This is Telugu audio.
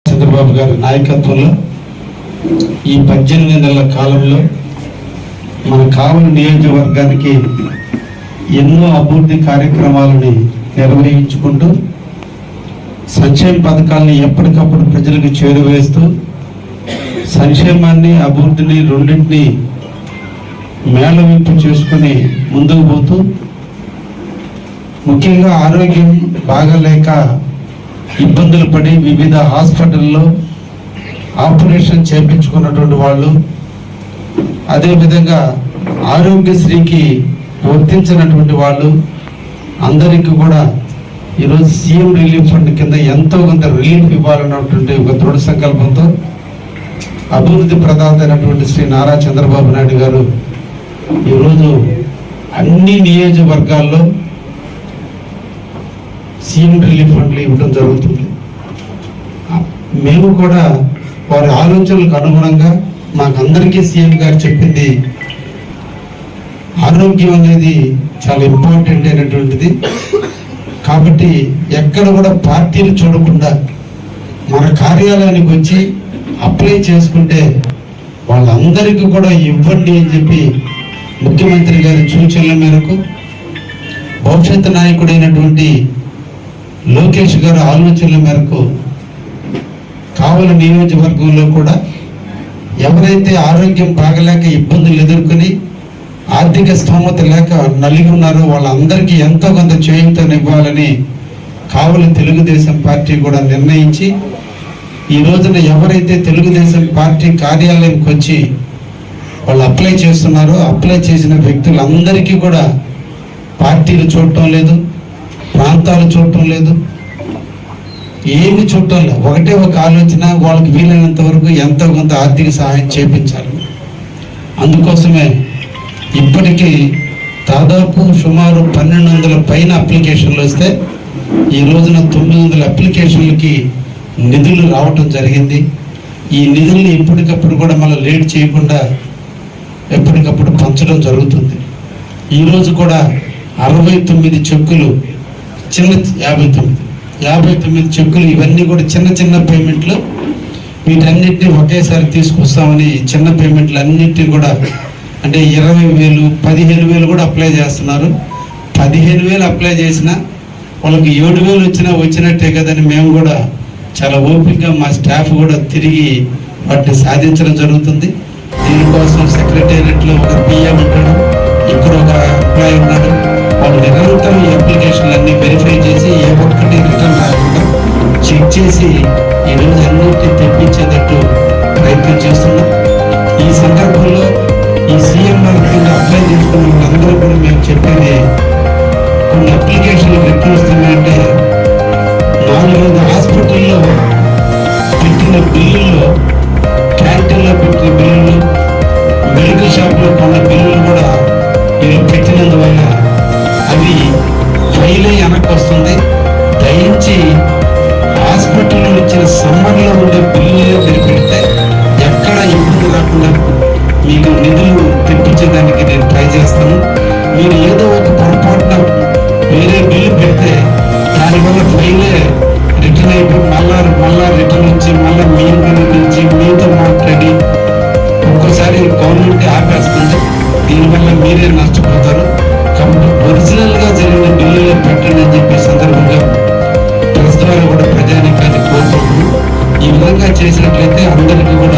చంద్రబాబు గారి నాయకత్వంలో ఈ 18 నెలల కాలంలో మన కావలి నియోజకవర్గానికి ఎన్నో అభివృద్ధి కార్యక్రమాలని నిర్వహించుకుంటూ సంక్షేమ పథకాలని ఎప్పటికప్పుడు ప్రజలకు చేరువేస్తూ సంక్షేమాన్ని అభివృద్ధిని రెండింటిని మేళవింపు చేసుకుని ముందుకు పోతూ ముఖ్యంగా ఆరోగ్యం బాగాలేక ఇబ్బందులు పడి వివిధ హాస్పిటల్లో ఆపరేషన్ చేయించుకున్నటువంటి వాళ్ళు, అదేవిధంగా ఆరోగ్యశ్రీకి వర్తించినటువంటి వాళ్ళు అందరికీ కూడా ఈరోజు సీఎం రిలీఫ్ ఫండ్ కింద ఎంతో కొంత రిలీఫ్ ఇవ్వాలన్నటువంటి ఒక దృఢ సంకల్పంతో అభివృద్ధి ప్రదాత అయినటువంటి శ్రీ నారా చంద్రబాబు నాయుడు గారు ఈరోజు అన్ని నియోజకవర్గాల్లో సీఎం రిలీఫ్ ఫండ్లు ఇవ్వడం జరుగుతుంది. మేము కూడా వారి ఆలోచనలకు అనుగుణంగా మాకందరికీ సీఎం గారు చెప్పింది ఆరోగ్యం అనేది చాలా ఇంపార్టెంట్ అయినటువంటిది. కాబట్టి ఎక్కడ కూడా పార్టీలు చూడకుండా మన కార్యాలయానికి వచ్చి అప్లై చేసుకుంటే వాళ్ళందరికీ కూడా ఇవ్వండి అని చెప్పి ముఖ్యమంత్రి గారి సూచనల మేరకు భవిష్యత్తు నాయకుడైనటువంటి లోకేష్ గారి ఆలోచనల మేరకు కావలి నియోజకవర్గంలో కూడా ఎవరైతే ఆరోగ్యం బాగలేక ఇబ్బందులు ఎదుర్కొని ఆర్థిక స్థోమత లేక నలిగి ఉన్నారో వాళ్ళందరికీ ఎంతో కొంత చేయూతనివ్వాలని కావలి తెలుగుదేశం పార్టీ కూడా నిర్ణయించి ఈ రోజున ఎవరైతే తెలుగుదేశం పార్టీ కార్యాలయంకి వచ్చి వాళ్ళు అప్లై చేస్తున్నారో అప్లై చేసిన వ్యక్తులందరికీ కూడా పార్టీలు చూడటం లేదు, ప్రాంతాలు చూడటం లేదు, ఏమి చూడటం లేదు. ఒకటే ఒక ఆలోచన, వాళ్ళకి వీలైనంత వరకు ఎంతో కొంత ఆర్థిక సహాయం చేపించాలి. అందుకోసమే ఇప్పటికీ దాదాపు సుమారు 1200 పైన అప్లికేషన్లు వస్తే ఈ రోజున 900 అప్లికేషన్లకి నిధులు రావటం జరిగింది. ఈ నిధుల్ని ఎప్పటికప్పుడు కూడా మనం లేట్ చేయకుండా ఎప్పటికప్పుడు పంచడం జరుగుతుంది. ఈరోజు కూడా 69 చెక్కులు, చిన్న 59 చెక్కులు, ఇవన్నీ కూడా చిన్న చిన్న పేమెంట్లు. వీటన్నిటిని ఒకేసారి తీసుకొస్తామని చిన్న పేమెంట్లు అన్నిటినీ కూడా అంటే 20,000, 15,000 కూడా అప్లై చేస్తున్నారు. 15,000 అప్లై చేసినా వాళ్ళకి 7,000 వచ్చినట్టే కదని మేము కూడా చాలా ఓపికగా మా స్టాఫ్ కూడా తిరిగి వాటిని సాధించడం జరుగుతుంది. దీనికోసం సెక్రటేరియట్లో ఒక పిఎం ఉంటాడు, ఇక్కడ ఒక ఎంప్లాయీ ఉన్నాడు. వాళ్ళు నిరంతరం ఈ అప్లికేషన్లు అన్ని వెరిఫై చేసి ఏ ఒక్కటి రిటర్న్ రాకుండా చెక్ చేసి ఈరోజు అన్నింటినీ తెప్పించేటట్టు ప్రయత్నం చేస్తున్నాం. ఈ సందర్భంలో ఈ సీఎం కింద అప్లై చేసుకున్న వాళ్ళందరూ కూడా మేము చెప్పేది, కొన్ని అప్లికేషన్లు ఎట్లా వస్తున్నాయంటే 4-5 హాస్పిటల్లో పెట్టిన బిల్లుల్లో, క్యాంటీన్లో పెట్టిన బిల్లులు, మెడికల్ షాప్లో కొన్న బిల్లులు కూడా వీళ్ళు పెట్టినందువల్ల అవి ఫైల్ అయ్యి వెనక్కి వస్తుంది. దయించి హాస్పిటల్లో ఇచ్చిన సమ్మర్లో ఉండే బిల్లులే మీరు పెడితే ఎక్కడ ఇబ్బంది రాకుండా మీకు నిధులు తెప్పించేదానికి నేను ట్రై చేస్తాను. మీరు ఏదో ఒక పొరపాటున వేరే బిల్లు పెడితే దానివల్ల ఫైలే రిటర్న్ అయిపోయి మళ్ళా రిటర్న్ వచ్చి మళ్ళీ మీ నుంచి మీతో మాట్లాడి ఒక్కోసారి గవర్నమెంట్ ఆపేస్తుంది. దీనివల్ల మీరే నష్టపోతారు. కాబట్టి ఒరిజినల్గా జరిగిన బిల్లులే పెట్టండి అని చెప్పే సందర్భంగా ప్రెస్ ద్వారా కూడా ప్రజానీకాన్ని కోరుకుంటున్నాం. ఈ విధంగా చేసినట్లయితే అందరికీ కూడా